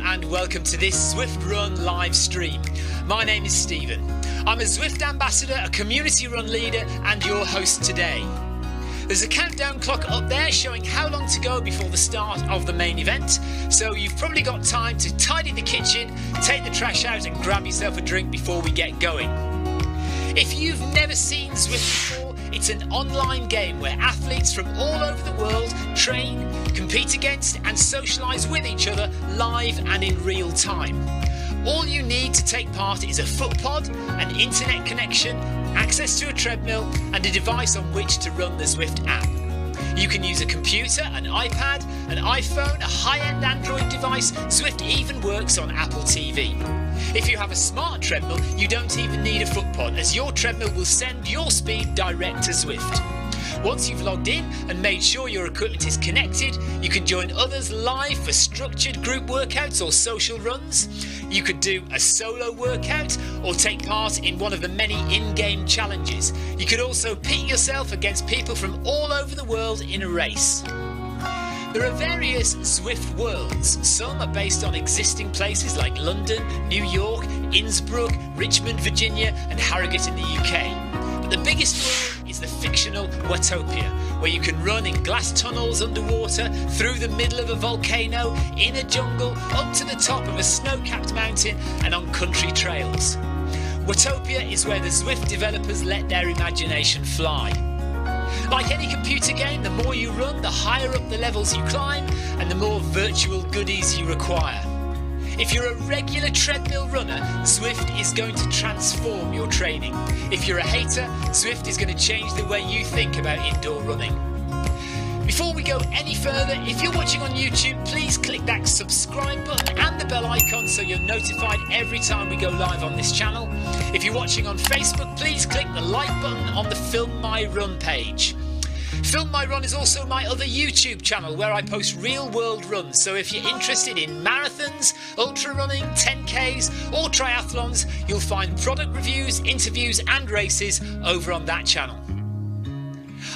and welcome to this Zwift Run live stream. My name is Stephen. I'm a Zwift ambassador, a community run leader and your host today. There's a countdown clock up there showing how long to go before the start of the main event, so you've probably got time to tidy the kitchen, take the trash out and grab yourself a drink before we get going. If you've never seen Zwift before, it's an online game where athletes from all over the world train, compete against and socialise with each other live and in real time. All you need to take part is a foot pod, an internet connection, access to a treadmill and a device on which to run the Zwift app. You can use a computer, an iPad, an iPhone, a high-end Android device. Zwift even works on Apple TV. If you have a smart treadmill, you don't even need a foot pod, as your treadmill will send your speed direct to Zwift. Once you've logged in and made sure your equipment is connected, you can join others live for structured group workouts or social runs. You could do a solo workout or take part in one of the many in-game challenges. You could also pit yourself against people from all over the world in a race. There are various Zwift worlds. Some are based on existing places like London, New York, Innsbruck, Richmond, Virginia and Harrogate in the UK. But the biggest world is the fictional Watopia, where you can run in glass tunnels underwater, through the middle of a volcano, in a jungle, up to the top of a snow-capped mountain and on country trails. Watopia is where the Zwift developers let their imagination fly. Like any computer game, the more you run, the higher up the levels you climb and the more virtual goodies you require. If you're a regular treadmill runner, Zwift is going to transform your training. If you're a hater, Zwift is going to change the way you think about indoor running. Before we go any further, if you're watching on YouTube, please click that subscribe button and the bell icon so you're notified every time we go live on this channel. If you're watching on Facebook, please click the like button on the Film My Run page. Film My Run is also my other YouTube channel where I post real world runs, so if you're interested in marathons, ultra running, 10Ks or triathlons, you'll find product reviews, interviews and races over on that channel.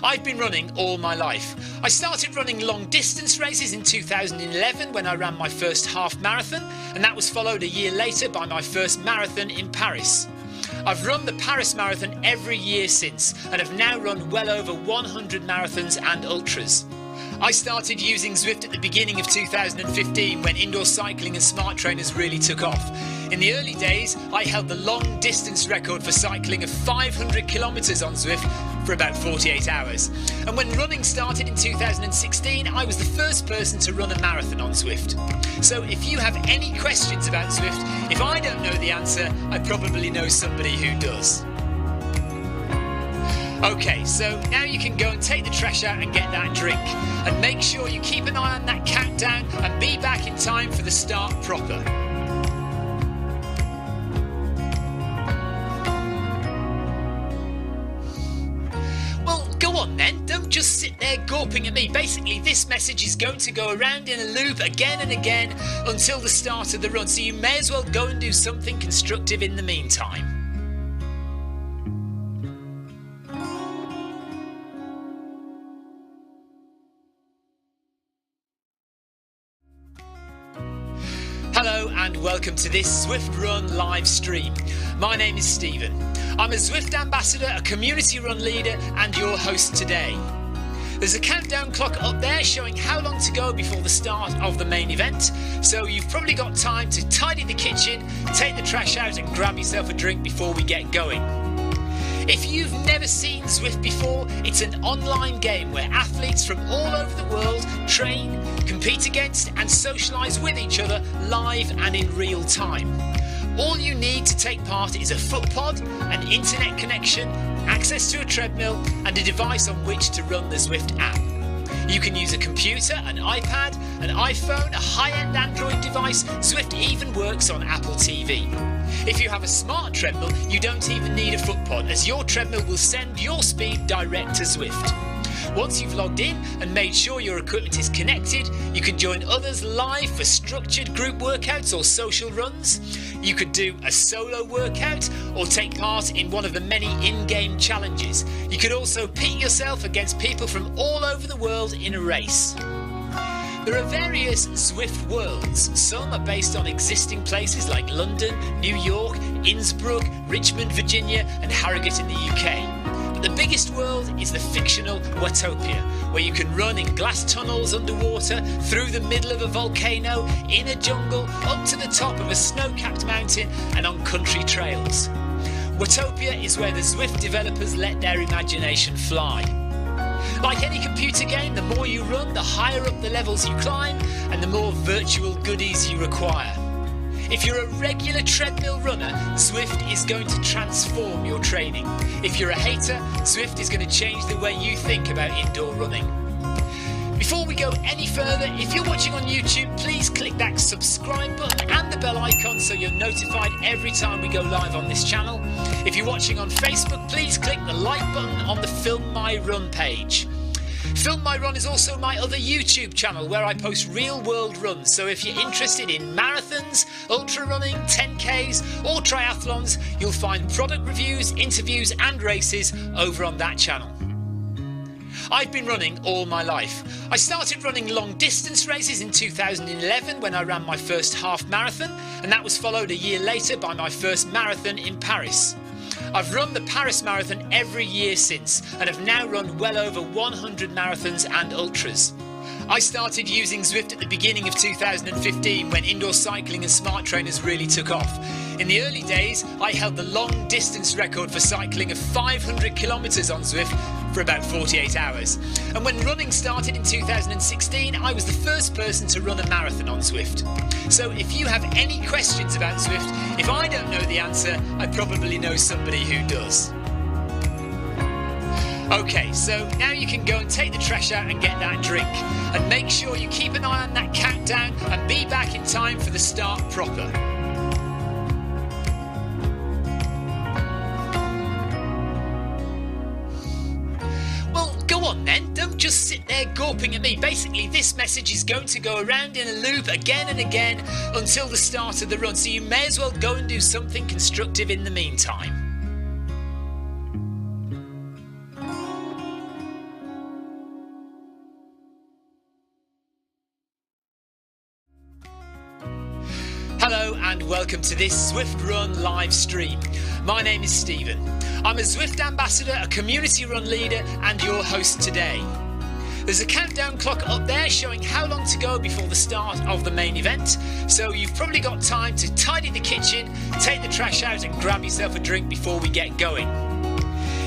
I've been running all my life. I started running long distance races in 2011 when I ran my first half marathon, and that was followed a year later by my first marathon in Paris. I've run the Paris Marathon every year since and have now run well over 100 marathons and ultras. I started using Zwift at the beginning of 2015 when indoor cycling and smart trainers really took off. In the early days, I held the long distance record for cycling of 500 kilometres on Zwift for about 48 hours. And when running started in 2016, I was the first person to run a marathon on Zwift. So if you have any questions about Zwift, if I don't know the answer, I probably know somebody who does. Okay, so now you can go and take the trash out and get that drink. And make sure you keep an eye on that countdown and be back in time for the start proper. Well, go on then, don't just sit there gawping at me. Basically, this message is going to go around in a loop again and again until the start of the run, so you may as well go and do something constructive in the meantime. Hello and welcome to this Zwift Run live stream. My name is Stephen. I'm a Zwift ambassador, a community run leader and your host today. There's a countdown clock up there showing how long to go before the start of the main event, so you've probably got time to tidy the kitchen, take the trash out and grab yourself a drink before we get going. If you've never seen Zwift before, it's an online game where athletes from all over the world train, compete against and socialise with each other live and in real time. All you need to take part is a foot pod, an internet connection, access to a treadmill and a device on which to run the Zwift app. You can use a computer, an iPad, an iPhone, a high-end Android device. Zwift even works on Apple TV. If you have a smart treadmill, you don't even need a foot pod, as your treadmill will send your speed direct to Zwift. Once you've logged in and made sure your equipment is connected, you can join others live for structured group workouts or social runs. You could do a solo workout or take part in one of the many in-game challenges. You could also pit yourself against people from all over the world in a race. There are various Zwift worlds. Some are based on existing places like London, New York, Innsbruck, Richmond, Virginia and Harrogate in the UK. But the biggest world is the fictional Watopia, where you can run in glass tunnels underwater, through the middle of a volcano, in a jungle, up to the top of a snow-capped mountain and on country trails. Watopia is where the Zwift developers let their imagination fly. Like any computer game, the more you run, the higher up the levels you climb and the more virtual goodies you require. If you're a regular treadmill runner, Zwift is going to transform your training. If you're a hater, Zwift is going to change the way you think about indoor running. Before we go any further, if you're watching on YouTube, please click that subscribe button and the bell icon so you're notified every time we go live on this channel. If you're watching on Facebook, please click the like button on the Film My Run page. Film My Run is also my other YouTube channel where I post real world runs, so if you're interested in marathons, ultra running, 10Ks or triathlons, you'll find product reviews, interviews and races over on that channel. I've been running all my life. I started running long distance races in 2011 when I ran my first half marathon, and that was followed a year later by my first marathon in Paris. I've run the Paris Marathon every year since and have now run well over 100 marathons and ultras. I started using Zwift at the beginning of 2015 when indoor cycling and smart trainers really took off. In the early days, I held the long distance record for cycling of 500 kilometres on Zwift for about 48 hours. And when running started in 2016, I was the first person to run a marathon on Zwift. So if you have any questions about Zwift, if I don't know the answer, I probably know somebody who does. Okay, so now you can go and take the trash out and get that drink. And make sure you keep an eye on that countdown and be back in time for the start proper. Well, go on then, don't just sit there gawping at me. Basically, this message is going to go around in a loop again and again until the start of the run, so you may as well go and do something constructive in the meantime. Hello and welcome to this Zwift Run live stream. My name is Stephen. I'm a Zwift ambassador, a community run leader and your host today. There's a countdown clock up there showing how long to go before the start of the main event, so you've probably got time to tidy the kitchen, take the trash out and grab yourself a drink before we get going.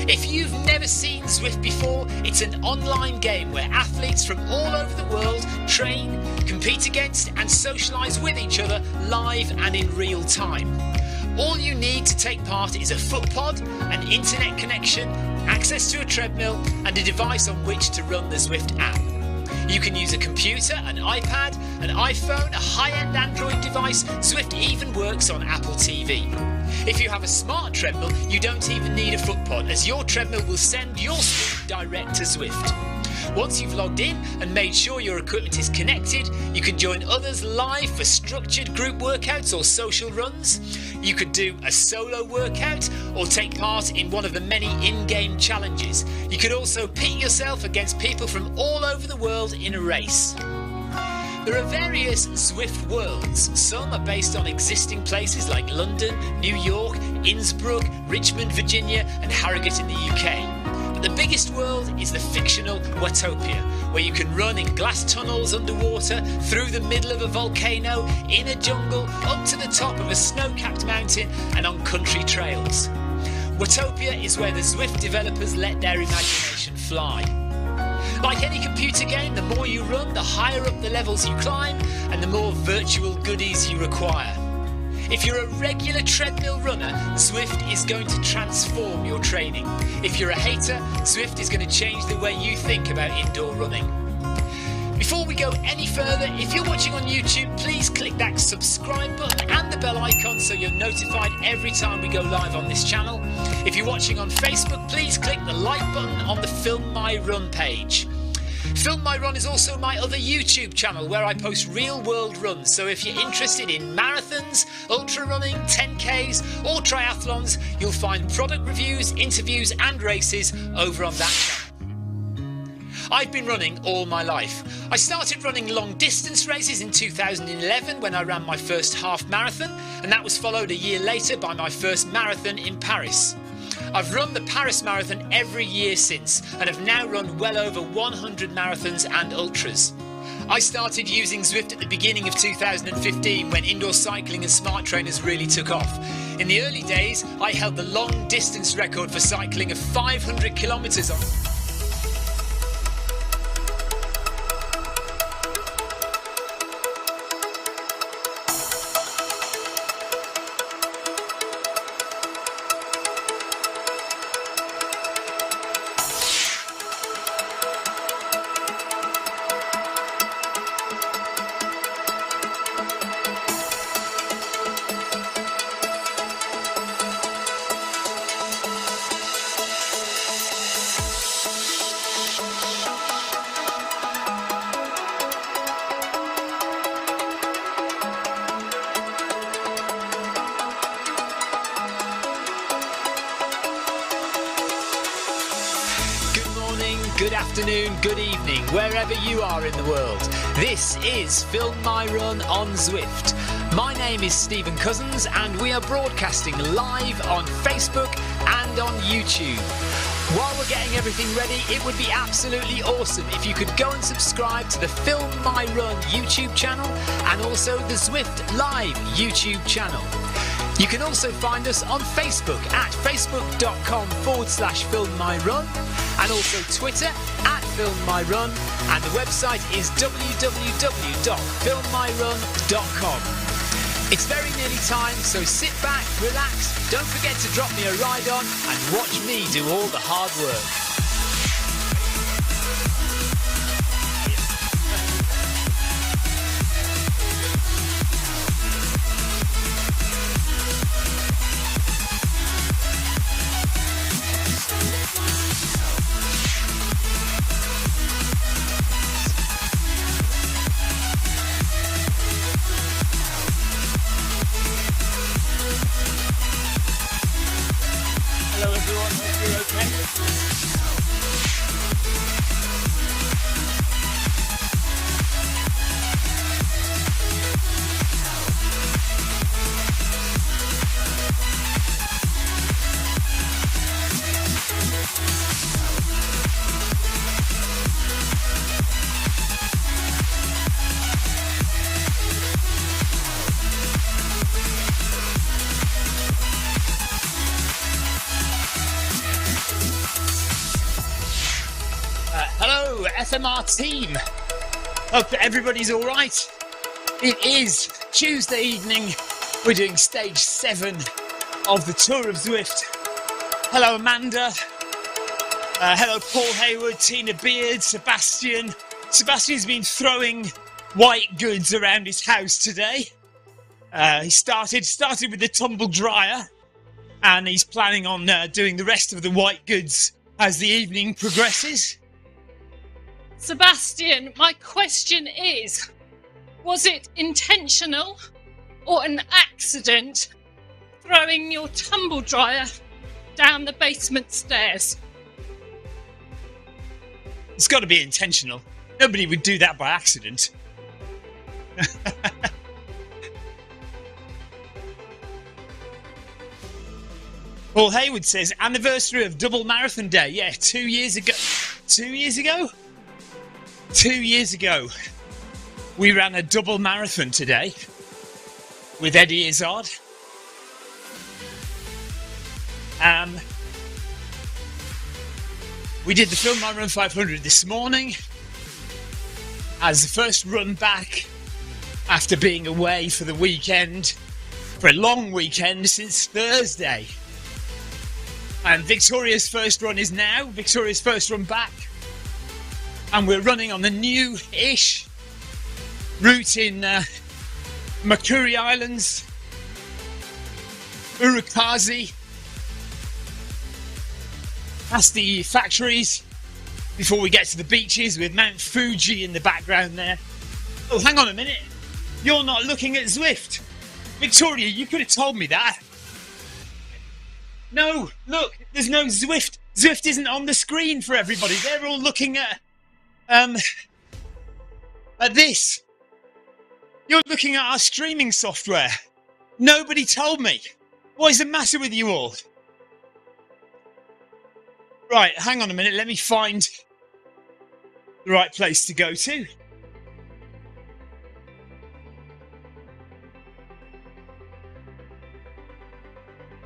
If you've never seen Zwift before, it's an online game where athletes from all over the world train, compete against and socialise with each other live and in real time. All you need to take part is a foot pod, an internet connection, access to a treadmill and a device on which to run the Zwift app. You can use a computer, an iPad, an iPhone, a high-end Android device. Zwift even works on Apple TV. If you have a smart treadmill, you don't even need a foot pod, as your treadmill will send your Zwift direct to Zwift. Once you've logged in and made sure your equipment is connected, you can join others live for structured group workouts or social runs. You could do a solo workout or take part in one of the many in-game challenges. You could also pit yourself against people from all over the world in a race. There are various Zwift worlds. Some are based on existing places like London, New York, Innsbruck, Richmond, Virginia and Harrogate in the UK. But the biggest world is the fictional Watopia, where you can run in glass tunnels underwater, through the middle of a volcano, in a jungle, up to the top of a snow-capped mountain and on country trails. Watopia is where the Zwift developers let their imagination fly. Like any computer game, the more you run, the higher up the levels you climb and the more virtual goodies you require. If you're a regular treadmill runner, Zwift is going to transform your training. If you're a hater, Zwift is going to change the way you think about indoor running. Before we go any further, if you're watching on YouTube, please click that subscribe button and the bell icon so you're notified every time we go live on this channel. If you're watching on Facebook, please click the like button on the Film My Run page. Film My Run is also my other YouTube channel where I post real world runs, so if you're interested in marathons, ultra running, 10Ks or triathlons, you'll find product reviews, interviews and races over on that channel. I've been running all my life. I started running long distance races in 2011 when I ran my first half marathon, and that was followed a year later by my first marathon in Paris. I've run the Paris Marathon every year since, and have now run well over 100 marathons and ultras. I started using Zwift at the beginning of 2015 when indoor cycling and smart trainers really took off. In the early days, I held the long distance record for cycling of 500 kilometres on... Good afternoon, good evening, wherever you are in the world. This is Film My Run on Zwift. My name is Stephen Cousins and we are broadcasting live on Facebook and on YouTube. While we're getting everything ready, it would be absolutely awesome if you could go and subscribe to the Film My Run YouTube channel and also the Zwift Live YouTube channel. You can also find us on Facebook at facebook.com/filmmyrun and also Twitter at filmmyrun, and the website is www.filmmyrun.com. It's very nearly time, so sit back, relax, don't forget to drop me a ride on and watch me do all the hard work. Hello, FMR team. Hope that everybody's all right. It is Tuesday evening. We're doing stage 7 of the Tour of Zwift. Hello, Amanda. Hello, Paul Hayward, Tina Beard, Sebastian. Sebastian's been throwing white goods around his house today. He started with the tumble dryer, and he's planning on doing the rest of the white goods as the evening progresses. Sebastian, my question is, was it intentional or an accident throwing your tumble dryer down the basement stairs? It's got to be intentional. Nobody would do that by accident. Paul Hayward says, anniversary of double marathon day. Yeah, 2 years ago. 2 years ago? 2 years ago, we ran a double marathon today with Eddie Izzard. We did the Film My Run 500 this morning as the first run back after being away for the weekend, for a long weekend since Thursday. And Victoria's first run is now, Victoria's first run back. And we're running on the new-ish route in Makuri Islands, Urukazi, past the factories before we get to the beaches with Mount Fuji in the background there. Oh, hang on a minute. You're not looking at Zwift. Victoria, you could have told me that. No, look, there's no Zwift. Zwift isn't on the screen for everybody. They're all looking at At this. You're looking at our streaming software. Nobody told me. What is the matter with you all? Right, hang on a minute. Let me find the right place to go to.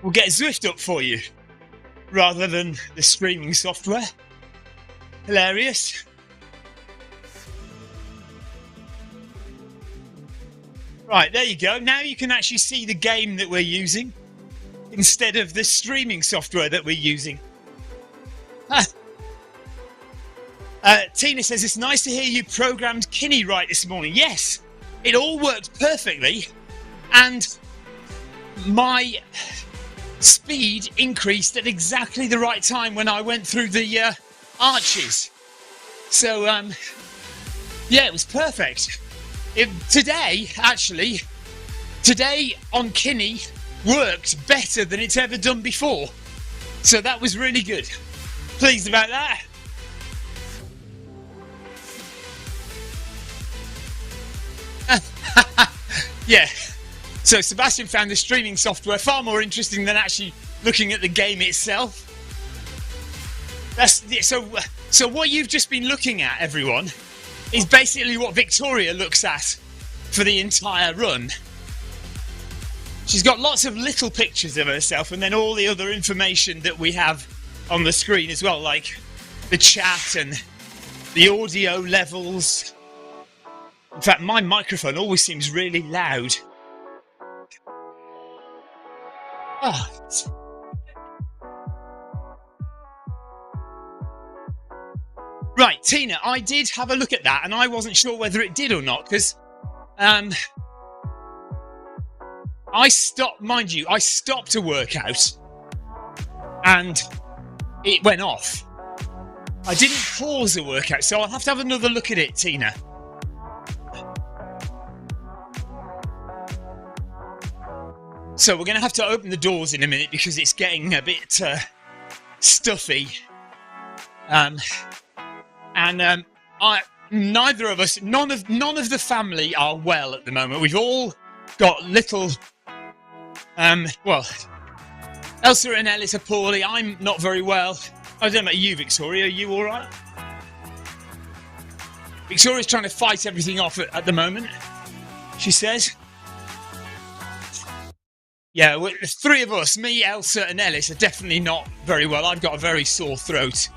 We'll get Zwift up for you rather than the streaming software. Hilarious. Right, there you go. Now you can actually see the game that we're using instead of the streaming software that we're using. Tina says, it's nice to hear you programmed Kinney right this morning. Yes, it all worked perfectly. And my speed increased at exactly the right time when I went through the arches. So, yeah, it was perfect. Today on Kinney worked better than it's ever done before. So that was really good. Pleased about that. Yeah. So Sebastian found the streaming software far more interesting than actually looking at the game itself. So what you've just been looking at, everyone, is basically what Victoria looks at for the entire run. She's got lots of little pictures of herself and then all the other information that we have on the screen as well, like the chat and the audio levels. In fact, my microphone always seems really loud. Oh. Right, Tina, I did have a look at that and I wasn't sure whether it did or not because I stopped a workout and it went off. I didn't pause a workout, so I'll have to have another look at it, Tina. So we're going to have to open the doors in a minute because it's getting a bit stuffy. Neither of us, none of the family are well at the moment. We've all got little, well, Elsa and Ellis are poorly. I'm not very well. I don't know about you, Victoria. Are you all right? Victoria's trying to fight everything off at the moment, she says. Yeah, the three of us, me, Elsa and Ellis, are definitely not very well. I've got a very sore throat.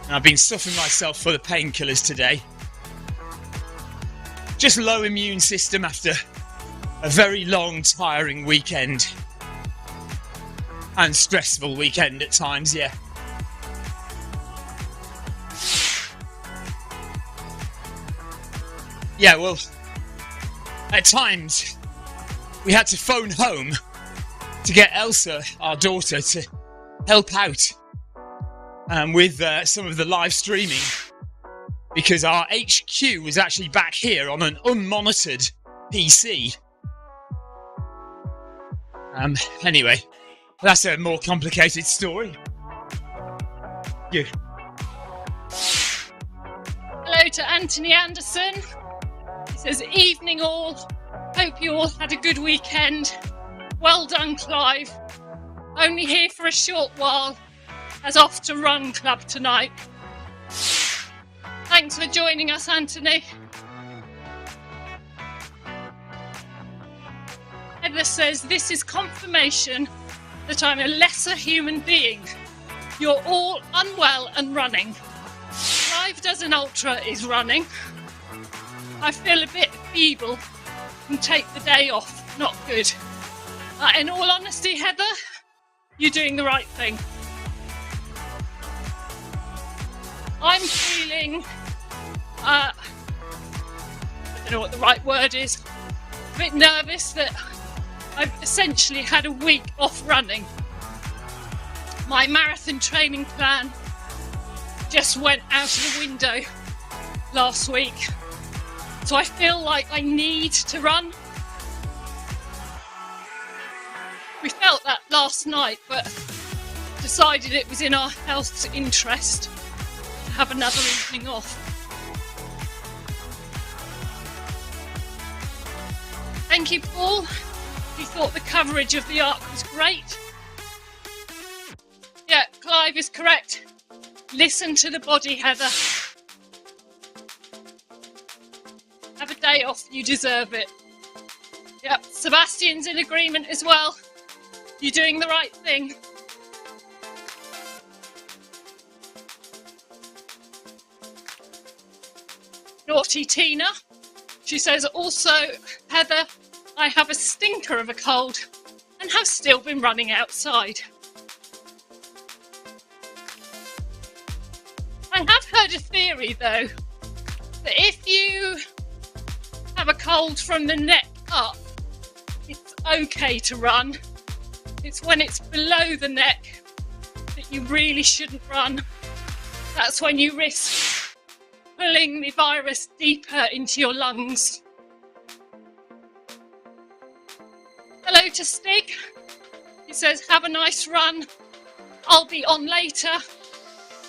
And I've been suffering myself for the painkillers today. Just low immune system after a very long, tiring weekend. And stressful weekend at times, yeah. Yeah, well, at times we had to phone home to get Elsa, our daughter, to help out with some of the live streaming because our HQ was actually back here on an unmonitored PC. Anyway, that's a more complicated story. You. Hello to Anthony Anderson. He says, evening all. Hope you all had a good weekend. Well done, Clive. Only here for a short while, as off to Run Club tonight. Thanks for joining us, Anthony. Heather says, this is confirmation that I'm a lesser human being. You're all unwell and running. Clive does an ultra, is running. I feel a bit feeble and take the day off. Not good. In all honesty, Heather, you're doing the right thing. I'm feeling, I don't know what the right word is, a bit nervous that I've essentially had a week off running. My marathon training plan just went out of the window last week. So I feel like I need to run. We felt that last night, but decided it was in our health's interest to have another evening off. Thank you, Paul. He thought the coverage of the arc was great. Yeah, Clive is correct. Listen to the body, Heather. Have a day off, you deserve it. Yep, Sebastian's in agreement as well. You're doing the right thing. Naughty Tina. She says, also, Heather, I have a stinker of a cold and have still been running outside. I have heard a theory, though, that if you have a cold from the neck up, it's okay to run. It's when it's below the neck that you really shouldn't run. That's when you risk pulling the virus deeper into your lungs. Hello to Stig. He says, have a nice run. I'll be on later.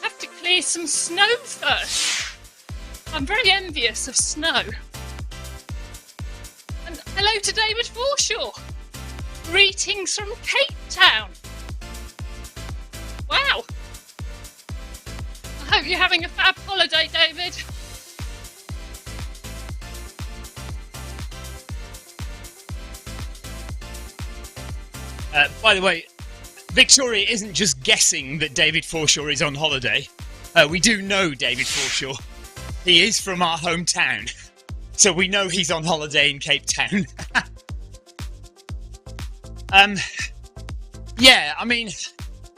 Have to clear some snow first. I'm very envious of snow. And hello to David Forshaw. Greetings from Cape Town. Wow. I hope you're having a fab holiday, David. By the way, Victoria isn't just guessing that David Forshaw is on holiday. We do know David Forshaw. He is from our hometown. So we know he's on holiday in Cape Town. Yeah, I mean,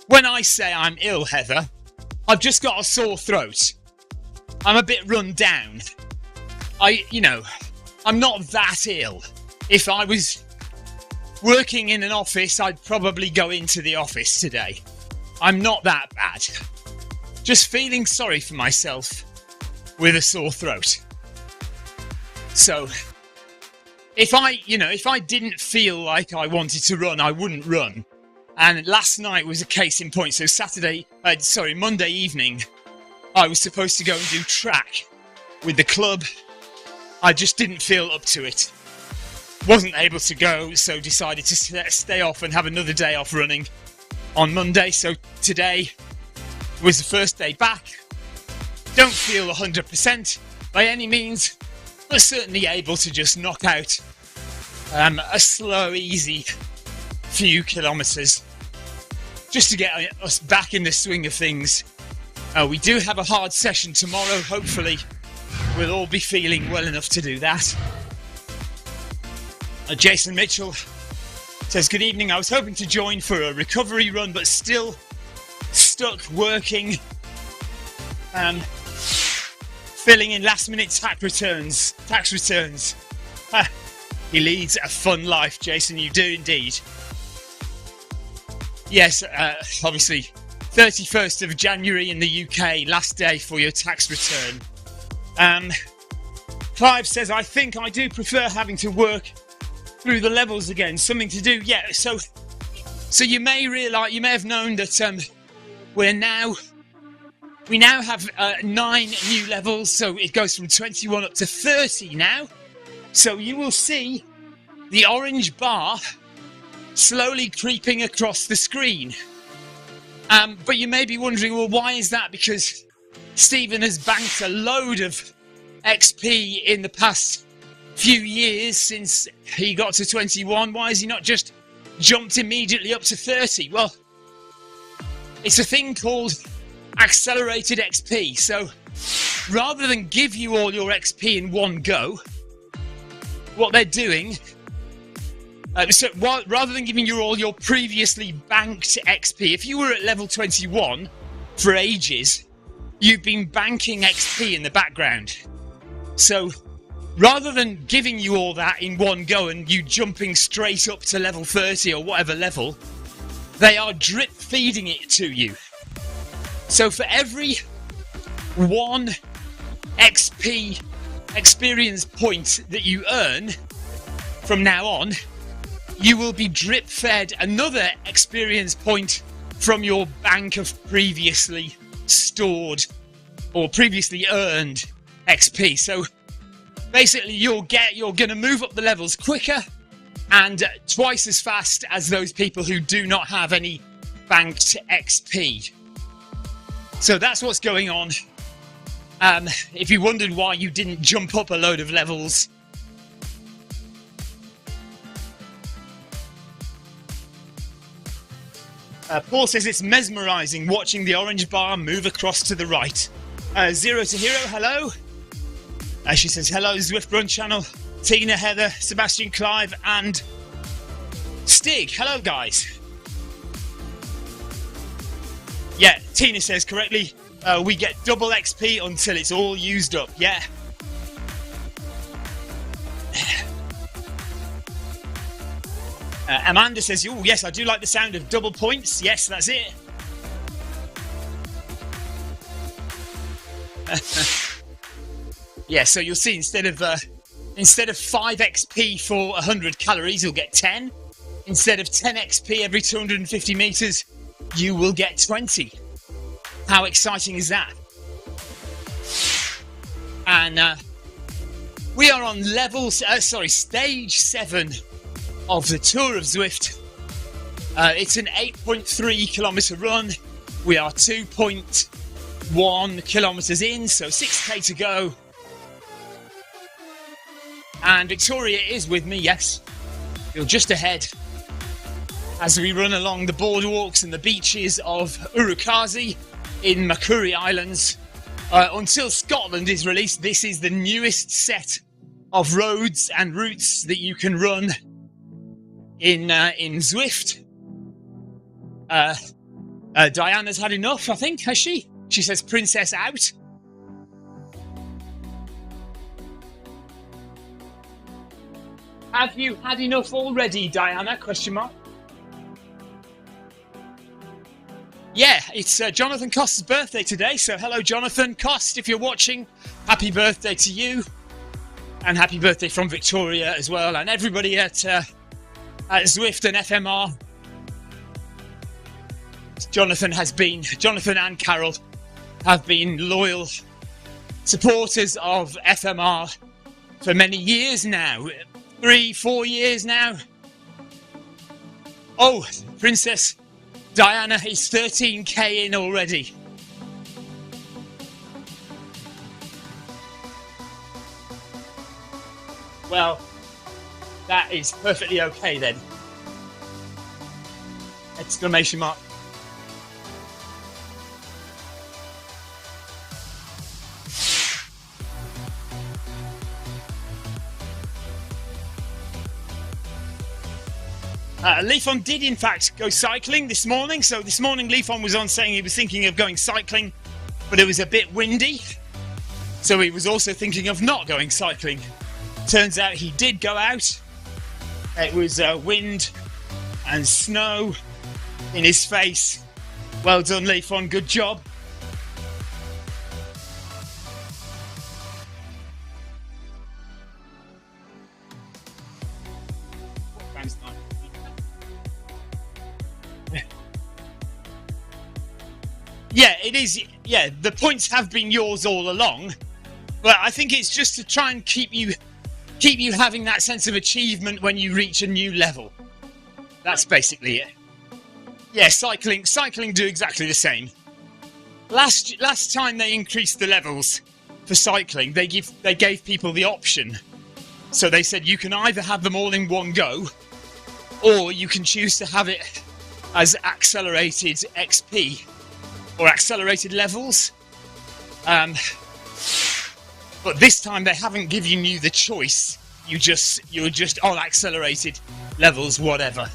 when I say I'm ill, Heather, I've just got a sore throat. I'm a bit run down. I'm not that ill. If I was working in an office, I'd probably go into the office today. I'm not that bad. Just feeling sorry for myself with a sore throat. So, if I didn't feel like I wanted to run, I wouldn't run. And last night was a case in point. So Monday evening, I was supposed to go and do track with the club. I just didn't feel up to it. Wasn't able to go, so decided to stay off and have another day off running on Monday. So today was the first day back. Don't feel 100% by any means, but certainly able to just knock out a slow, easy few kilometres just to get us back in the swing of things. We do have a hard session tomorrow. Hopefully we'll all be feeling well enough to do that. Jason Mitchell says, good evening. I was hoping to join for a recovery run, but still stuck working. Filling in last minute tax returns. He leads a fun life, Jason. You do indeed. Yes, obviously, 31st of January in the UK, last day for your tax return. Clive says, I think I do prefer having to work through the levels again. Something to do. Yeah, so you may have known that we now have 9 new levels, so it goes from 21 up to 30 now. So you will see the orange bar slowly creeping across the screen. But you may be wondering, well, why is that? Because Stephen has banked a load of XP in the past few years since he got to 21. Why has he not just jumped immediately up to 30? Well, it's a thing called accelerated XP. So rather than give you all your XP in one go, what they're doing, rather than giving you all your previously banked XP, if you were at level 21 for ages, you've been banking XP in the background. So rather than giving you all that in one go and you jumping straight up to level 30 or whatever level, they are drip feeding it to you. So for every 1 XP experience point that you earn from now on, you will be drip fed another experience point from your bank of previously stored or previously earned XP. So basically you're going to move up the levels quicker and twice as fast as those people who do not have any banked XP. So that's what's going on. If you wondered why you didn't jump up a load of levels, Paul says it's mesmerising watching the orange bar move across to the right. Zero to Hero, hello. She says, hello, Zwift Run channel. Tina, Heather, Sebastian, Clive, and Stig. Hello, guys. Yeah, Tina says correctly, we get double XP until it's all used up. Yeah. Amanda says, oh, yes, I do like the sound of double points. Yes, that's it. Yeah, so you'll see instead of 5 XP for 100 calories, you'll get 10. Instead of 10 XP every 250 meters, you will get 20. How exciting is that? And we are on stage 7 of the Tour of Zwift. It's an 8.3 kilometer run. We are 2.1 kilometers in, so 6k to go. And Victoria is with me, yes. You're just ahead as we run along the boardwalks and the beaches of Urukazi in Makuri Islands. Until Scotland is released, this is the newest set of roads and routes that you can run in Zwift. Diana's had enough, I think, has she? She says, Princess out. Have you had enough already, Diana? Question mark. Yeah, it's Jonathan Cost's birthday today, so hello, Jonathan Cost, if you're watching. Happy birthday to you. And happy birthday from Victoria as well, and everybody at Zwift and FMR. Jonathan and Carol have been loyal supporters of FMR for many years now. 3-4 years now. Oh, Princess Diana is 13k in already. Well, that is perfectly okay then. Exclamation mark. Leafon did in fact go cycling this morning. So this morning Leafon was on saying he was thinking of going cycling, but it was a bit windy. So he was also thinking of not going cycling. Turns out he did go out. It was wind and snow in his face. Well done, Leafon, good job. Yeah, it is. Yeah, the points have been yours all along, but I think it's just to try and keep you having that sense of achievement when you reach a new level. That's basically it. Yeah, cycling do exactly the same. Last time they increased the levels for cycling, they gave people the option. So they said you can either have them all in one go, or you can choose to have it as accelerated XP. Or accelerated levels. But this time they haven't given you the choice. You're just on accelerated levels, whatever.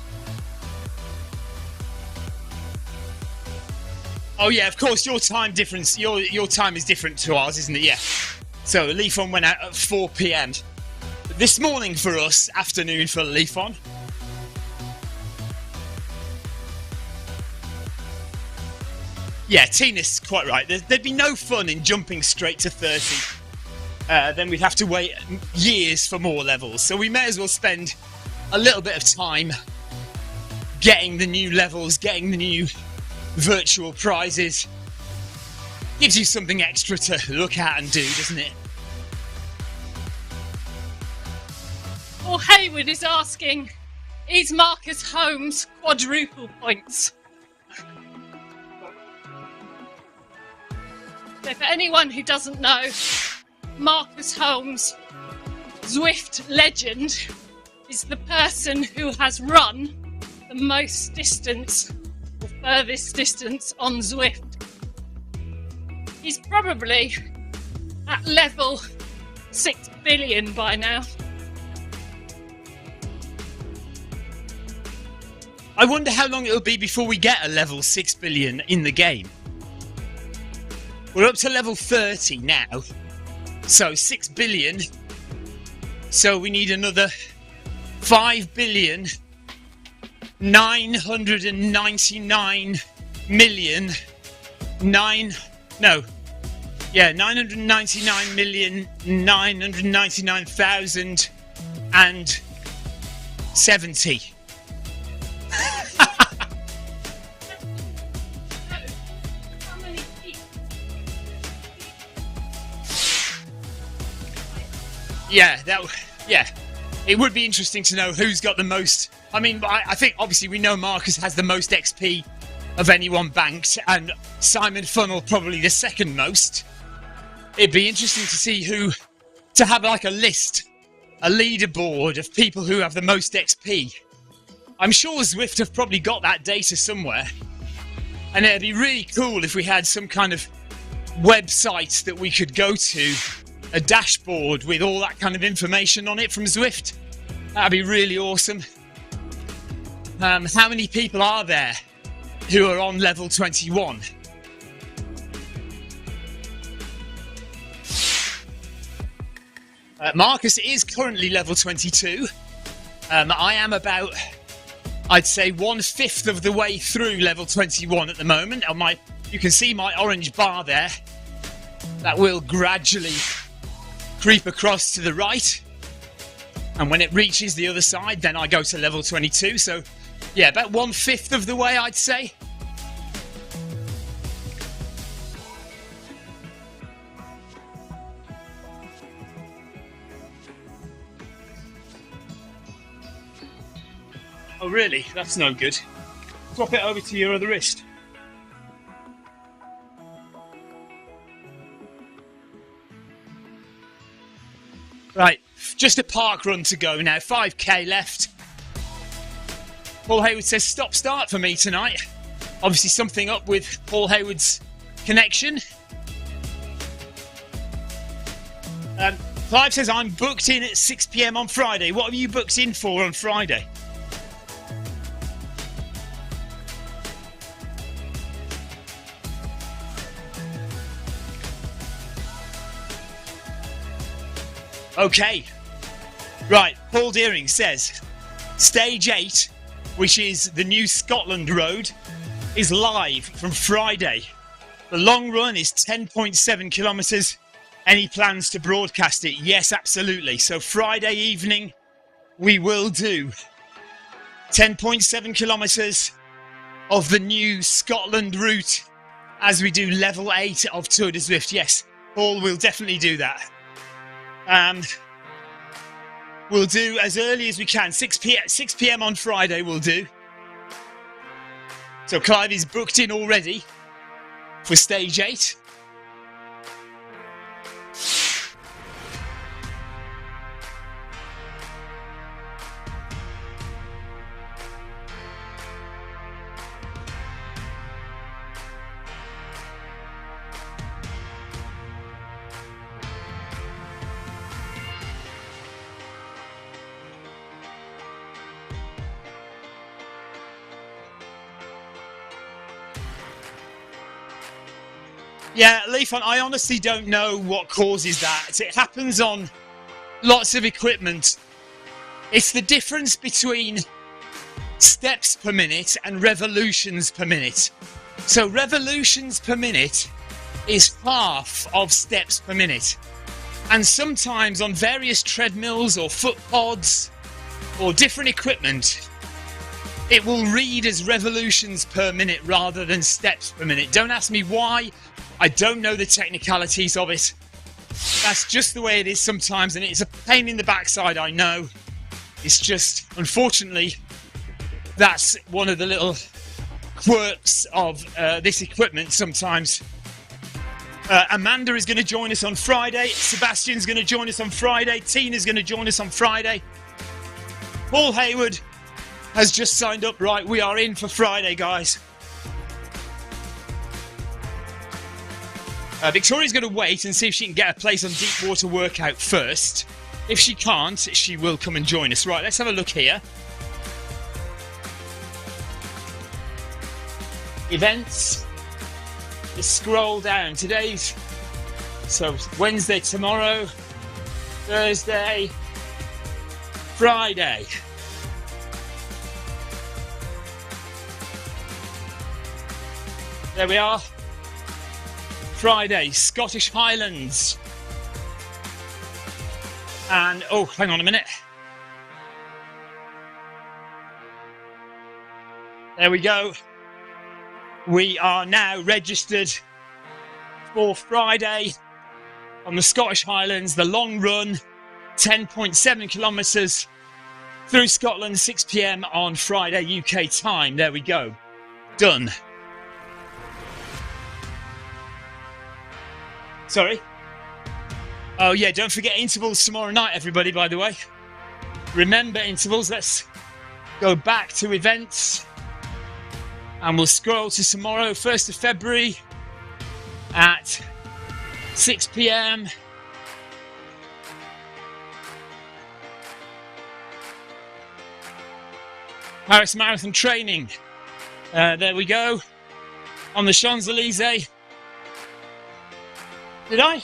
Oh yeah, of course your time difference. Your time is different to ours, isn't it? Yeah. So Leafon went out at 4 p.m. This morning for us, afternoon for Leafon. Yeah, Tina's quite right. There'd be no fun in jumping straight to 30. Then we'd have to wait years for more levels. So we may as well spend a little bit of time getting the new levels, getting the new virtual prizes. Gives you something extra to look at and do, doesn't it? Well, Hayward is asking, is Marcus Holmes' quadruple points. So for anyone who doesn't know, Marcus Holmes, Zwift legend, is the person who has run the most distance, or furthest distance, on Zwift. He's probably at level 6 billion by now. I wonder how long it'll be before we get a level 6 billion in the game. We're up to level 30 now, so 6 billion. So we need another 5 billion 999 million 999 million 999,000 and 70. Yeah, it would be interesting to know who's got the most. I mean, I think obviously we know Marcus has the most XP of anyone banked, and Simon Funnell probably the second most. It'd be interesting to see to have like a list, a leaderboard of people who have the most XP. I'm sure Zwift have probably got that data somewhere, and it'd be really cool if we had some kind of website that we could go to, a dashboard with all that kind of information on it from Zwift. That'd be really awesome. How many people are there who are on level 21? Marcus is currently level 22. I am about, I'd say, 1/5 of the way through level 21 at the moment. You can see my orange bar there. That will gradually creep across to the right, and when it reaches the other side, then I go to level 22. So yeah, about 1/5 of the way, I'd say. Oh really? That's no good. Swap it over to your other wrist. Right, just a park run to go now, 5k left. Paul Hayward says stop start for me tonight. Obviously something up with Paul Hayward's connection. Clive says I'm booked in at 6 p.m. on Friday. What have you booked in for on Friday? Okay, right, Paul Deering says Stage 8, which is the new Scotland road, is live from Friday. The long run is 10.7 kilometres. Any plans to broadcast it? Yes, absolutely. So Friday evening, we will do 10.7 kilometres of the new Scotland route as we do level 8 of Tour de Zwift. Yes, Paul will definitely do that. We'll do as early as we can. 6 p.m. on Friday we'll do. So Clive is booked in already for stage 8. Yeah, Leaf, I honestly don't know what causes that. It happens on lots of equipment. It's the difference between steps per minute and revolutions per minute. So revolutions per minute is half of steps per minute. And sometimes on various treadmills or foot pods or different equipment, it will read as revolutions per minute rather than steps per minute. Don't ask me why. I don't know the technicalities of it. That's just the way it is sometimes, and it's a pain in the backside, I know. It's just, unfortunately, that's one of the little quirks of this equipment sometimes. Amanda is going to join us on Friday. Sebastian's going to join us on Friday. Tina's going to join us on Friday. Paul Hayward has just signed up. Right, we are in for Friday, guys. Victoria's going to wait and see if she can get a place on deep water workout first. If she can't, she will come and join us. Right, let's have a look here. Events. Just scroll down. Today's, so Wednesday, tomorrow, Thursday, Friday. There we are. Friday, Scottish Highlands. And, oh, hang on a minute. There we go. We are now registered for Friday on the Scottish Highlands, the long run, 10.7 kilometres through Scotland, 6 p.m. on Friday UK time. There we go. Done. Sorry? Oh yeah, don't forget intervals tomorrow night, everybody, by the way. Remember intervals. Let's go back to events. And we'll scroll to tomorrow, 1st of February at 6 p.m. Paris Marathon training. There we go. On the Champs-Élysées. Did I?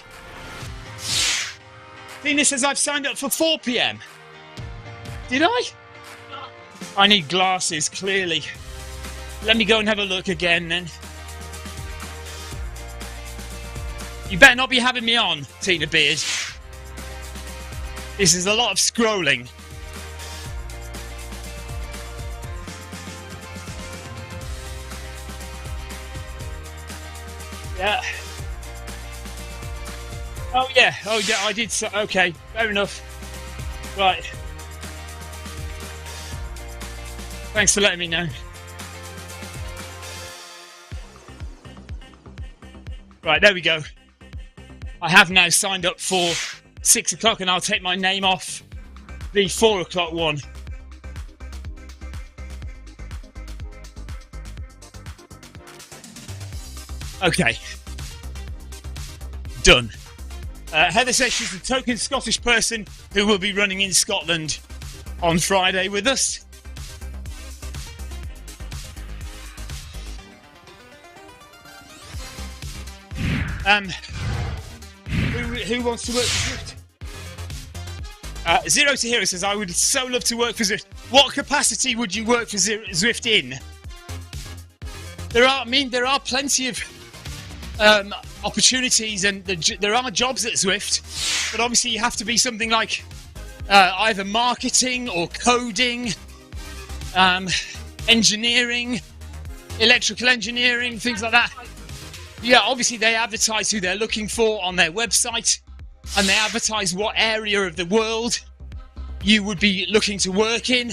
Tina says I've signed up for 4 p.m. Did I? I need glasses, clearly. Let me go and have a look again then. You better not be having me on, Tina Beard. This is a lot of scrolling. Yeah. Oh yeah, I did so. Okay, fair enough. Right. Thanks for letting me know. Right, there we go. I have now signed up for 6 o'clock and I'll take my name off the 4 o'clock one. Okay. Done. Heather says she's the token Scottish person who will be running in Scotland on Friday with us. Who wants to work for Zwift? Zero to Hero says, I would so love to work for Zwift. What capacity would you work for Zwift in? There are plenty of opportunities and there are jobs at Zwift, but obviously you have to be something like either marketing or coding, engineering, electrical engineering, things like that. Yeah, obviously they advertise who they're looking for on their website and they advertise what area of the world you would be looking to work in.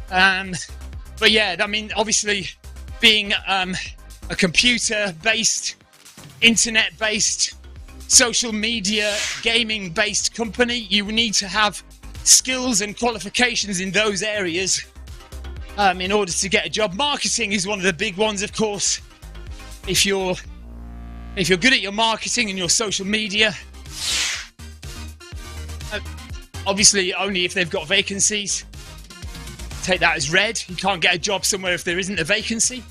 But yeah, I mean, obviously being a computer-based, internet-based, social media, gaming-based company, you need to have skills and qualifications in those areas in order to get a job. Marketing is one of the big ones, of course. If you're good at your marketing and your social media, obviously only if they've got vacancies. Take that as read. You can't get a job somewhere if there isn't a vacancy.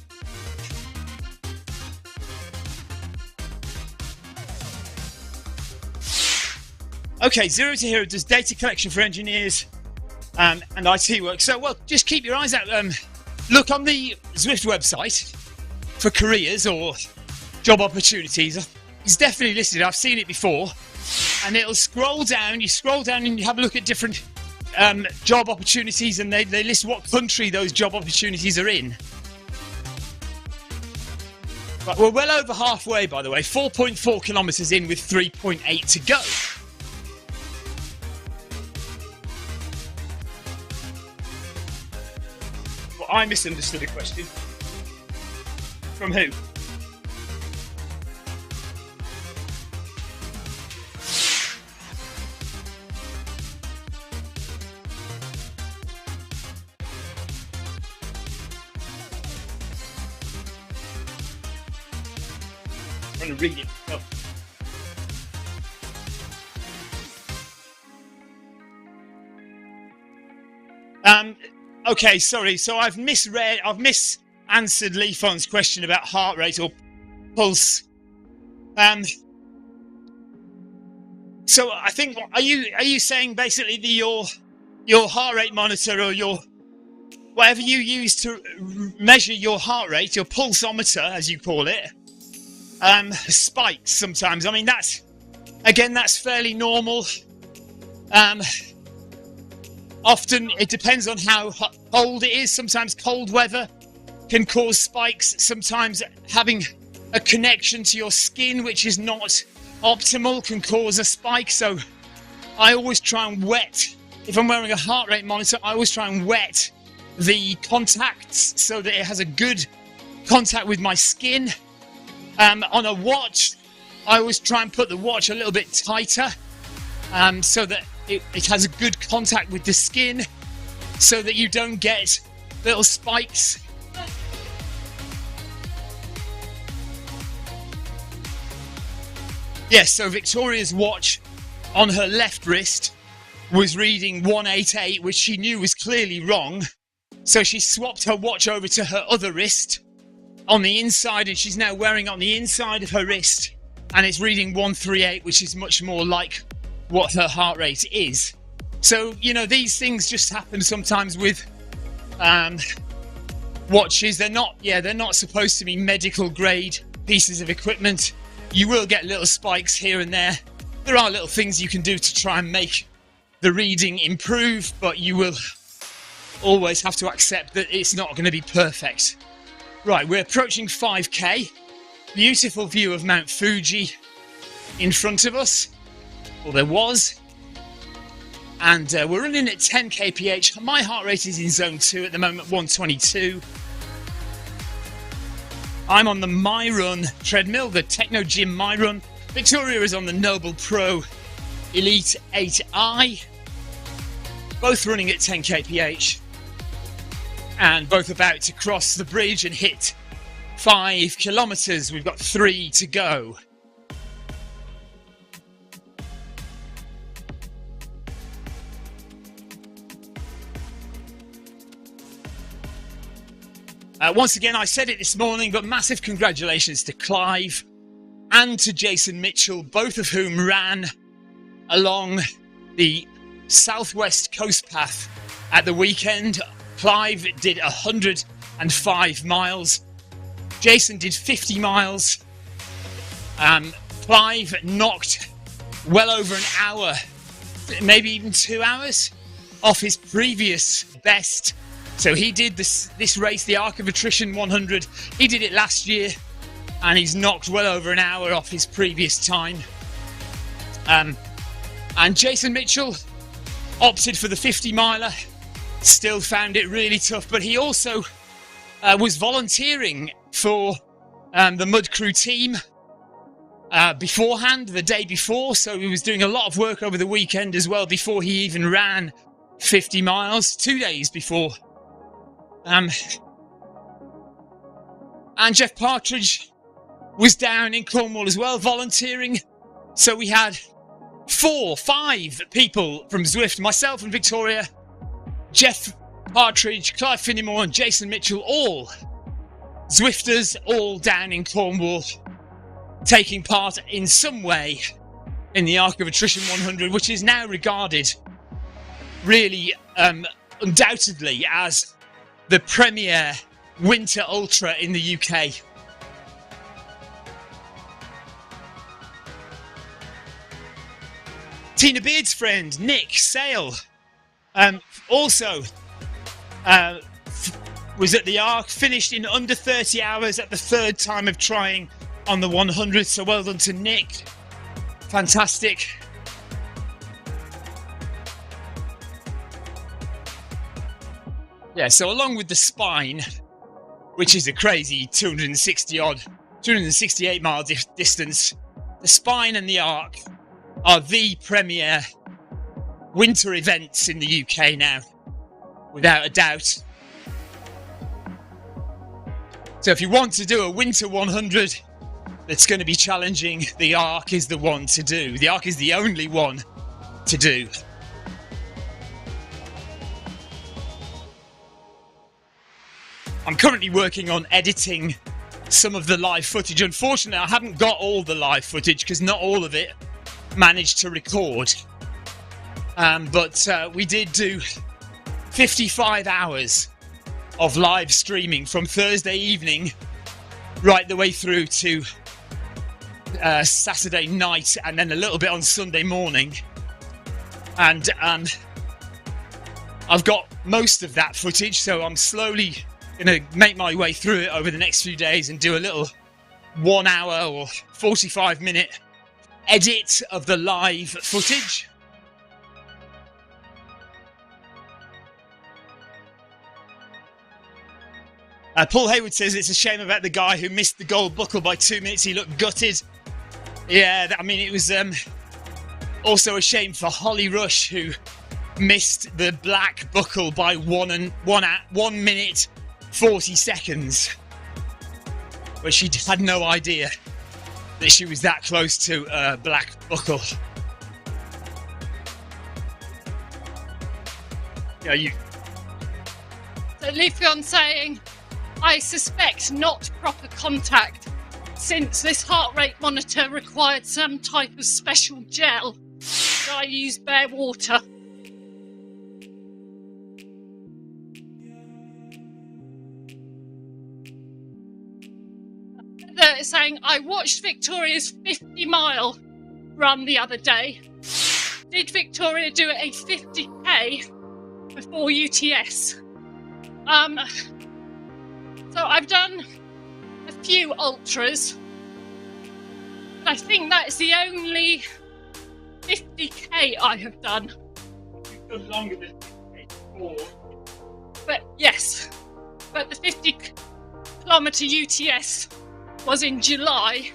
Okay, Zero to Hero does data collection for engineers and IT work. So, well, just keep your eyes out. Look on the Zwift website for careers or job opportunities. It's definitely listed. I've seen it before. And it'll scroll down. You scroll down and you have a look at different job opportunities, and they list what country those job opportunities are in. But we're well over halfway, by the way. 4.4 kilometres in with 3.8 to go. I misunderstood a question. From who? I'm going to read it. Oh. Okay, sorry. So I've misanswered Lee Fon's question about heart rate or pulse. So I think, are you saying basically that your heart rate monitor or your whatever you use to measure your heart rate, your pulsometer as you call it, spikes sometimes? I mean, that's fairly normal. Often it depends on how cold it is. Sometimes cold weather can cause spikes. Sometimes having a connection to your skin, which is not optimal, can cause a spike. So I always try and wet, if I'm wearing a heart rate monitor, I always try and wet the contacts so that it has a good contact with my skin. On a watch, I always try and put the watch a little bit tighter so that it has a good contact with the skin so that you don't get little spikes. Yes, so Victoria's watch on her left wrist was reading 188, which she knew was clearly wrong. So she swapped her watch over to her other wrist on the inside, and she's now wearing it on the inside of her wrist, and it's reading 138, which is much more like what her heart rate is. So, you know, these things just happen sometimes with watches. They're not supposed to be medical grade pieces of equipment. You will get little spikes here and there. There are little things you can do to try and make the reading improve, but you will always have to accept that it's not going to be perfect. Right, we're approaching 5k. Beautiful view of Mount Fuji in front of us. Well, there was. And we're running at 10 kph. My heart rate is in zone 2 at the moment, 122. I'm on the MyRun treadmill, the Techno Gym MyRun. Victoria is on the Noble Pro Elite 8i. Both running at 10 kph. And both about to cross the bridge and hit 5 kilometres. We've got 3 to go. Once again, I said it this morning, but massive congratulations to Clive and to Jason Mitchell, both of whom ran along the southwest coast path at the weekend. Clive did 105 miles. Jason did 50 miles. Clive knocked well over an hour, maybe even 2 hours, off his previous best. So he did this race, the Arc of Attrition 100. He did it last year, and he's knocked well over an hour off his previous time. And Jason Mitchell opted for the 50 miler. Still found it really tough, but he also was volunteering for the Mud Crew team beforehand, the day before. So he was doing a lot of work over the weekend as well before he even ran 50 miles, 2 days before. And Jeff Partridge was down in Cornwall as well, volunteering. So we had 5 people from Zwift, myself and Victoria, Jeff Partridge, Clive Finnimore and Jason Mitchell, all Zwifters, all down in Cornwall, taking part in some way in the Arc of Attrition 100, which is now regarded really undoubtedly as the premier winter ultra in the UK. Tina Beard's friend, Nick Sale, also was at the Arc, finished in under 30 hours at the 3rd time of trying on the 100, so well done to Nick. Fantastic. Yeah, so along with the spine, which is a crazy 268 mile distance, the spine and the arc are the premier winter events in the UK now, without a doubt. So if you want to do a winter 100 that's going to be challenging, the arc is the one to do. The arc is the only one to do. I'm currently working on editing some of the live footage. Unfortunately, I haven't got all the live footage because not all of it managed to record. But we did do 55 hours of live streaming from Thursday evening right the way through to Saturday night, and then a little bit on Sunday morning. And I've got most of that footage, so I'm slowly going to make my way through it over the next few days and do a little 1 hour or 45 minute edit of the live footage. Paul Hayward says it's a shame about the guy who missed the gold buckle by 2 minutes. He looked gutted. Yeah, I mean, it was also a shame for Holly Rush, who missed the black buckle by 1 minute 40 seconds, where she had no idea that she was that close to a black buckle. Yeah, you. So Leafeon saying, I suspect not proper contact, since this heart rate monitor required some type of special gel. So I used bare water. They're saying, I watched Victoria's 50-mile run the other day. Did Victoria do a 50k before UTS? So I've done a few ultras, but I think that is the only 50k I have done. You've done longer than 50k before. But yes, but the 50-kilometre UTS was in July.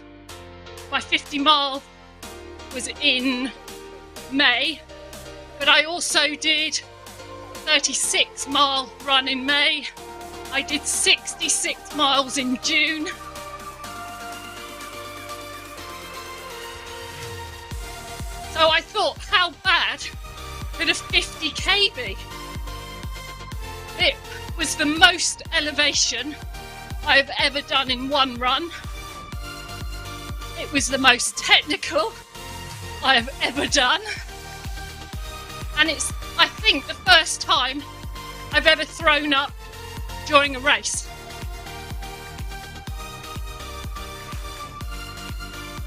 My 50-mile was in May, but I also did 36-mile run in May. I did 66 miles in June. So I thought, how bad could a 50k be? It was the most elevation I've ever done in one run. It was the most technical I have ever done. And it's, I think, the first time I've ever thrown up during a race.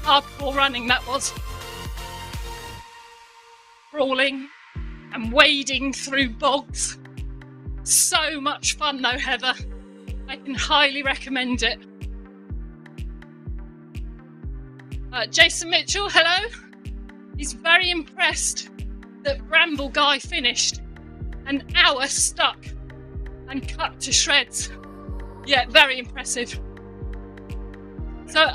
Hardcore running that was. Crawling and wading through bogs. So much fun though, Heather. I can highly recommend it. Jason Mitchell, hello. He's very impressed that Bramble Guy finished an hour stuck and cut to shreds. Yeah, very impressive. So,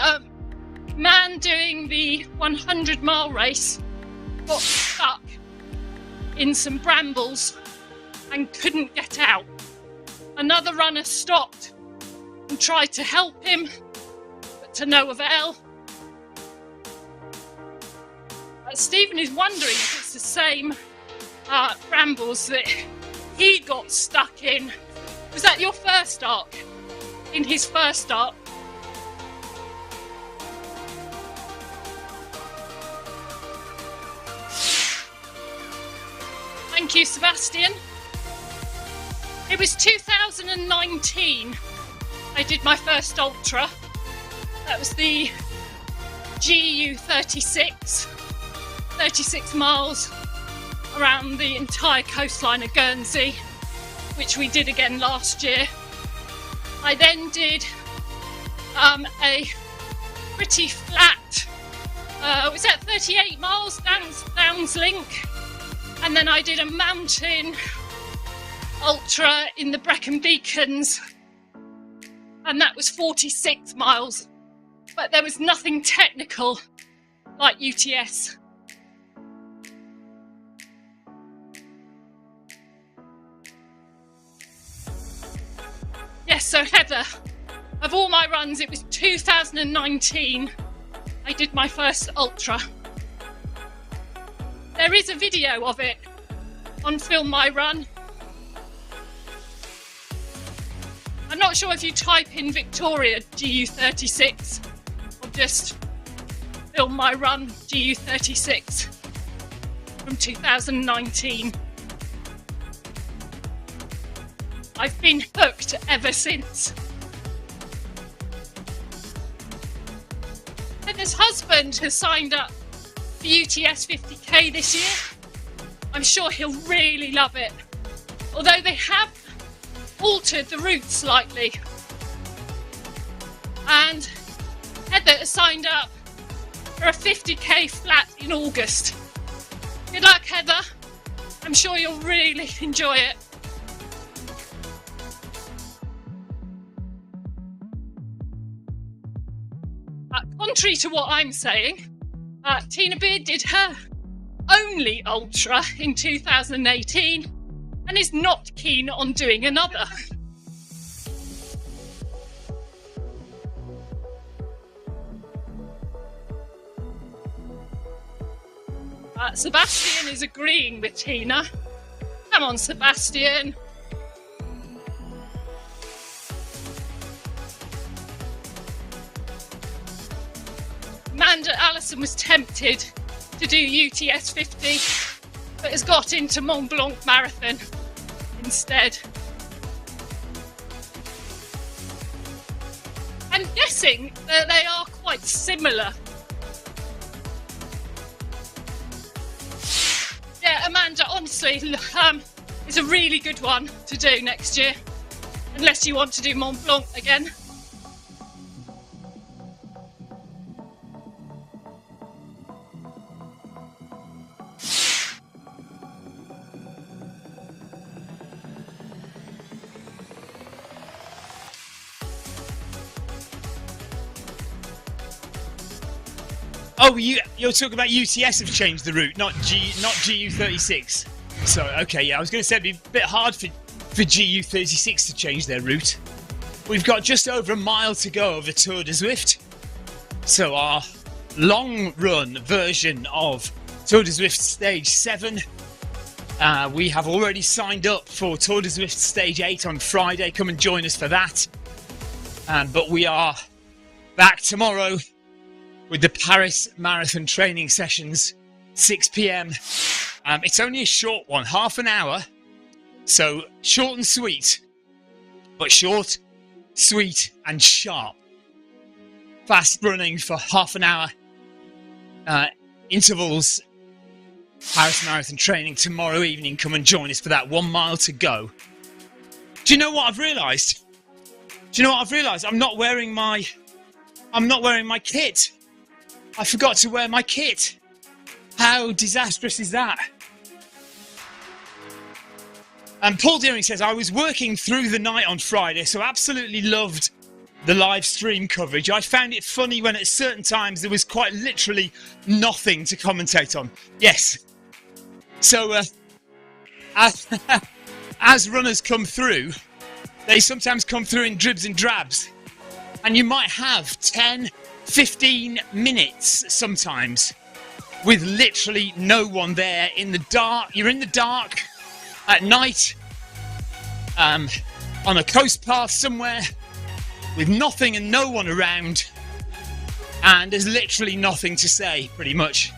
man doing the 100-mile race got stuck in some brambles and couldn't get out. Another runner stopped and tried to help him, but to no avail. Stephen is wondering if it's the same brambles that he got stuck in. Was that your first arc? In his first arc? Thank you, Sebastian. It was 2019 I did my first ultra. That was the GU 36 miles around the entire coastline of Guernsey, which we did again last year. I then did a pretty flat, was that 38 miles Downs Link? And then I did a mountain ultra in the Brecon Beacons, and that was 46 miles, but there was nothing technical like UTS. Yes, so Heather, of all my runs, it was 2019 I did my first ultra. There is a video of it on Film My Run. I'm not sure if you type in Victoria GU36 or just Film My Run GU36 from 2019. I've been hooked ever since. Heather's husband has signed up for UTS 50k this year. I'm sure he'll really love it. Although they have altered the route slightly. And Heather has signed up for a 50k flat in August. Good luck, Heather. I'm sure you'll really enjoy it. Contrary to what I'm saying, Tina Beard did her only ultra in 2018 and is not keen on doing another. Sebastian is agreeing with Tina. Come on, Sebastian. Amanda Allison was tempted to do UTS 50, but has got into Mont Blanc Marathon instead. I'm guessing that they are quite similar. Yeah, Amanda, honestly, it's a really good one to do next year, unless you want to do Mont Blanc again. Oh, you're talking about UTS have changed the route, not GU36. So, okay, yeah, I was going to say it'd be a bit hard for GU36 to change their route. We've got just over a mile to go of the Tour de Zwift. So our long run version of Tour de Zwift Stage 7. We have already signed up for Tour de Zwift Stage 8 on Friday. Come and join us for that. But we are back tomorrow with the Paris Marathon training sessions, 6 p.m. It's only a short one, half an hour. So short and sweet, but short, sweet and sharp. Fast running for half an hour. Intervals. Paris Marathon training tomorrow evening. Come and join us for that. 1 mile to go. Do you know what I've realised? I'm not wearing my kit. I forgot to wear my kit. How disastrous is that? And Paul Deering says, I was working through the night on Friday, so absolutely loved the live stream coverage. I found it funny when at certain times there was quite literally nothing to commentate on. Yes. So, as runners come through, they sometimes come through in dribs and drabs. And you might have 10, 15 minutes sometimes with literally no one there in the dark. You're in the dark at night on a coast path somewhere with nothing and no one around, and there's literally nothing to say pretty much.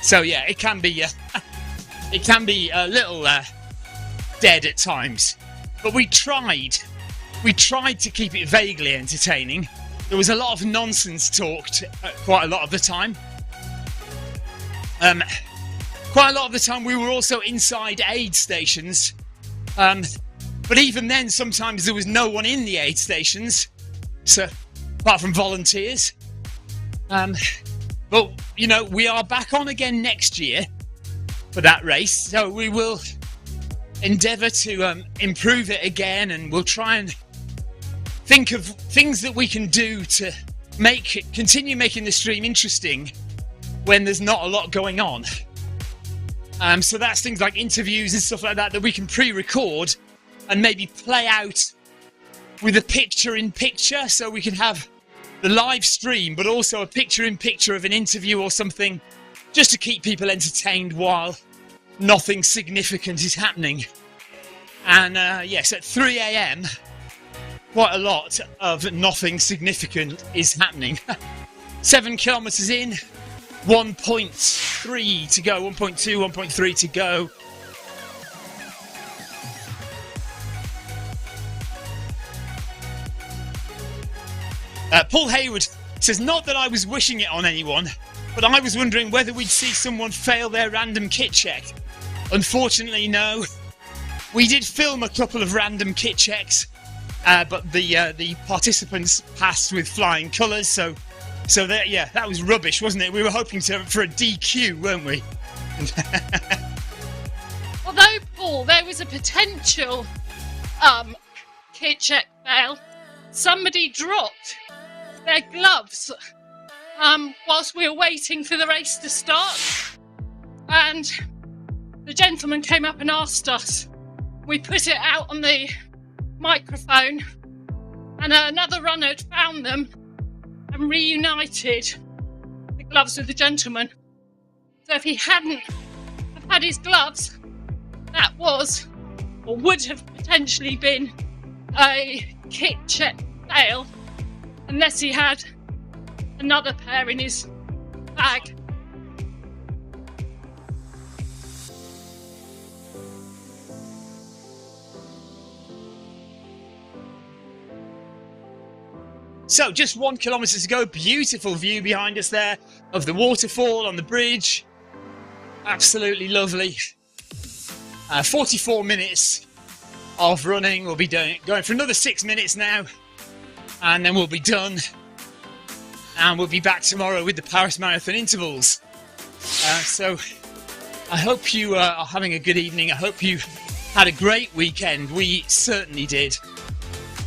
So yeah, it can be a little dead at times, but we tried to keep it vaguely entertaining. There was a lot of nonsense talked quite a lot of the time. Quite a lot of the time we were also inside aid stations. But even then, sometimes there was no one in the aid stations, so apart from volunteers. But, you know, we are back on again next year for that race. So we will endeavour to improve it again, and we'll try and think of things that we can do to continue making the stream interesting when there's not a lot going on. So that's things like interviews and stuff like that we can pre-record and maybe play out with a picture-in-picture, so we can have the live stream, but also a picture-in-picture of an interview or something, just to keep people entertained while nothing significant is happening. And yes, at 3 a.m, quite a lot of nothing significant is happening. 7 kilometres in, 1.3 to go, 1.2, 1.3 to go. Paul Hayward says, not that I was wishing it on anyone, but I was wondering whether we'd see someone fail their random kit check. Unfortunately, no. We did film a couple of random kit checks, but the participants passed with flying colours, so that was rubbish, wasn't it? We were hoping for a DQ, weren't we? Although, Paul, there was a potential kit check fail. Somebody dropped their gloves whilst we were waiting for the race to start, and the gentleman came up and asked us. We put it out on the microphone, and another runner had found them and reunited the gloves with the gentleman. So if he hadn't have had his gloves, that was, or would have potentially been, a kit check fail, unless he had another pair in his bag. So, just 1 kilometre to go. Beautiful view behind us there of the waterfall on the bridge. Absolutely lovely. 44 minutes of running. We'll be going for another 6 minutes now, and then we'll be done. And we'll be back tomorrow with the Paris Marathon intervals. So, I hope you are having a good evening. I hope you had a great weekend. We certainly did.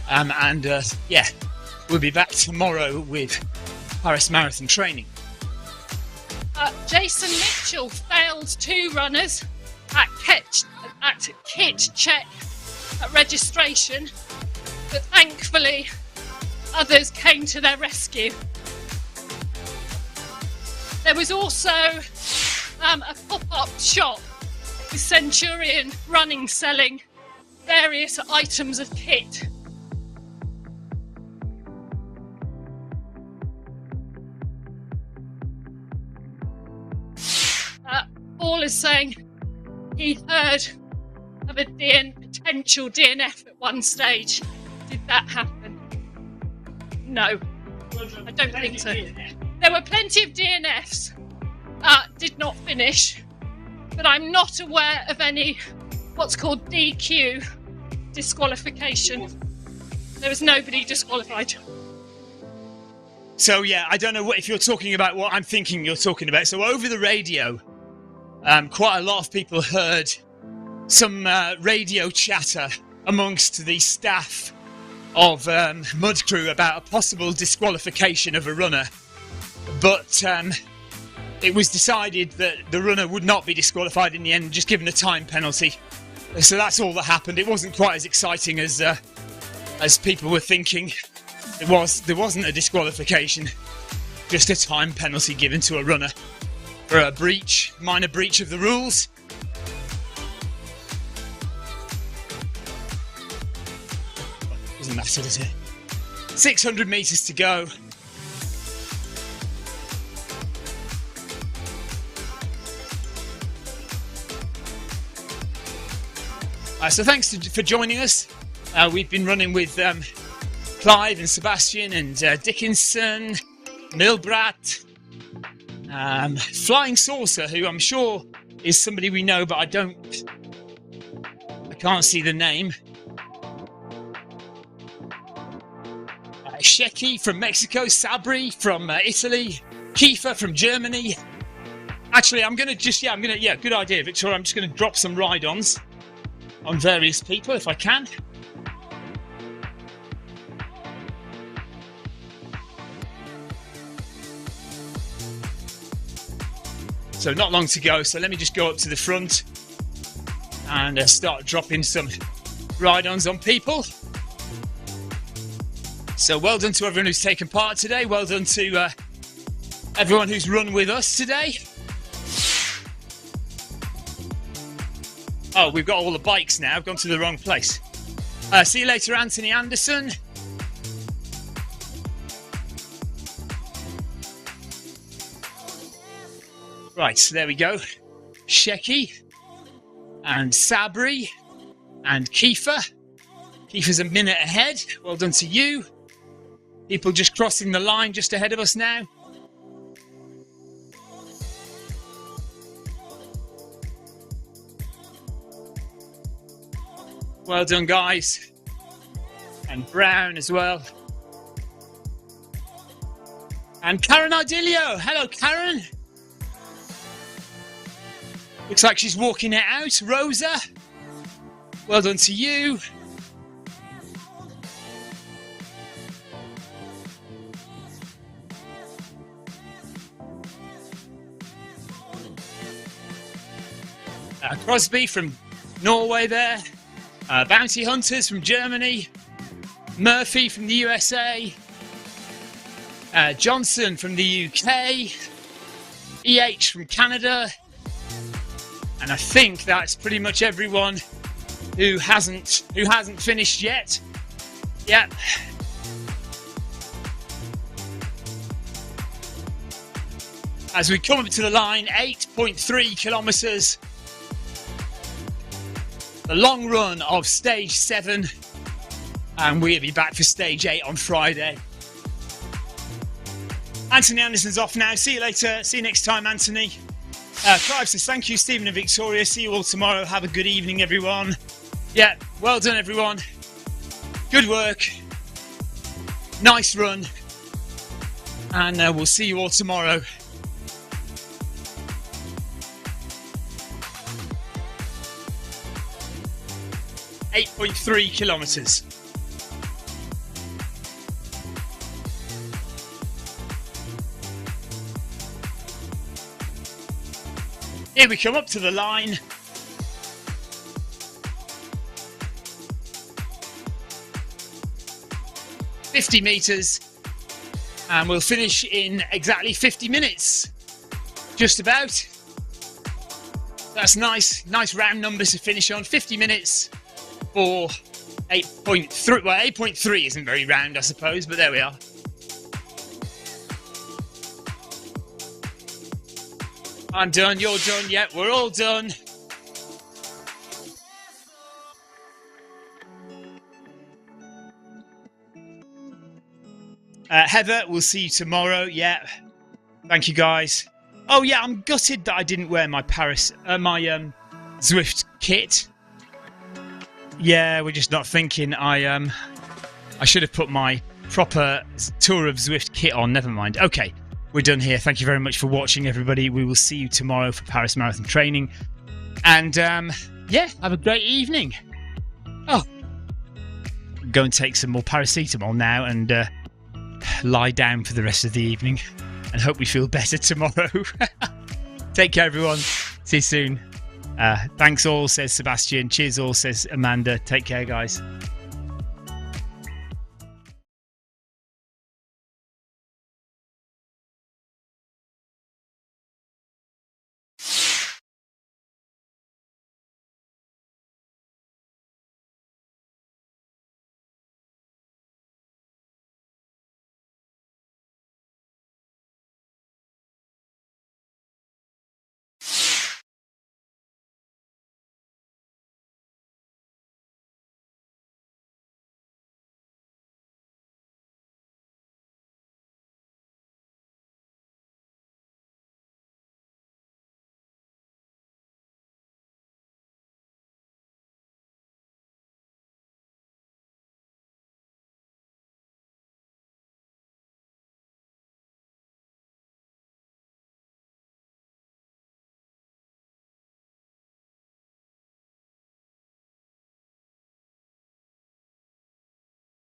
Yeah. We'll be back tomorrow with Paris Marathon training. Jason Mitchell failed 2 runners at kit check at registration, but thankfully others came to their rescue. There was also a pop-up shop with Centurion Running selling various items of kit. Paul is saying he heard of a potential DNF at one stage. Did that happen? No, I don't think so. There were plenty of DNFs. Did not finish, but I'm not aware of any what's called DQ, disqualification. There was nobody disqualified. So yeah, I don't know if you're talking about what I'm thinking you're talking about. So over the radio, quite a lot of people heard some radio chatter amongst the staff of Mud Crew about a possible disqualification of a runner, but it was decided that the runner would not be disqualified in the end, just given a time penalty. So that's all that happened. It wasn't quite as exciting as people were thinking. There wasn't a disqualification, just a time penalty given to a runner for a minor breach of the rules. Doesn't matter, does it? 600 metres to go. So thanks for joining us. We've been running with Clive and Sebastian and Dickinson, Milbrat, Flying Saucer, who I'm sure is somebody we know, but I can't see the name. Sheki from Mexico, Sabri from Italy, Kiefer from Germany. Actually, good idea, Victoria. I'm just going to drop some ride-ons. on various people if I can. So not long to go, so let me just go up to the front and start dropping some ride-ons on people. So well done to everyone who's taken part today. Well done to everyone who's run with us today. Oh, we've got all the bikes now. I've gone to the wrong place. See you later, Anthony Anderson. Right, so there we go. Sheki and Sabri and Kiefer. Kiefer's a minute ahead. Well done to you. People just crossing the line just ahead of us now. Well done, guys. And Brown as well. And Karen Ardilio. Hello, Karen. Looks like she's walking it out. Rosa, well done to you. Crosby from Norway there. Bounty Hunters from Germany. Murphy from the USA. Johnson from the UK. EH from Canada. And I think that's pretty much everyone who hasn't finished yet. Yep. As we come up to the line, 8.3 kilometres. The long run of stage 7. And we'll be back for stage 8 on Friday. Anthony Anderson's off now. See you later. See you next time, Anthony. Clive says, thank you, Stephen and Victoria. See you all tomorrow. Have a good evening, everyone. Yeah, well done, everyone. Good work. Nice run. And we'll see you all tomorrow. .3 kilometres. Here we come up to the line. .50 metres. And we'll finish in exactly 50 minutes. Just about. That's nice round numbers to finish on. 50 minutes for 8.3. Well, 8.3 isn't very round, I suppose, but there we are. I'm done, you're done, yeah, we're all done. Heather, we'll see you tomorrow, yeah. Thank you, guys. Oh, yeah, I'm gutted that I didn't wear my Zwift kit. Yeah, we're just not thinking. I should have put my proper Tour of Zwift kit on, never mind. Okay. We're done here. Thank you very much for watching, everybody. We will see you tomorrow for Paris Marathon training. And, yeah, have a great evening. Oh, go and take some more paracetamol now and lie down for the rest of the evening and hope we feel better tomorrow. Take care, everyone. See you soon. Thanks all, says Sebastian. Cheers all, says Amanda. Take care, guys.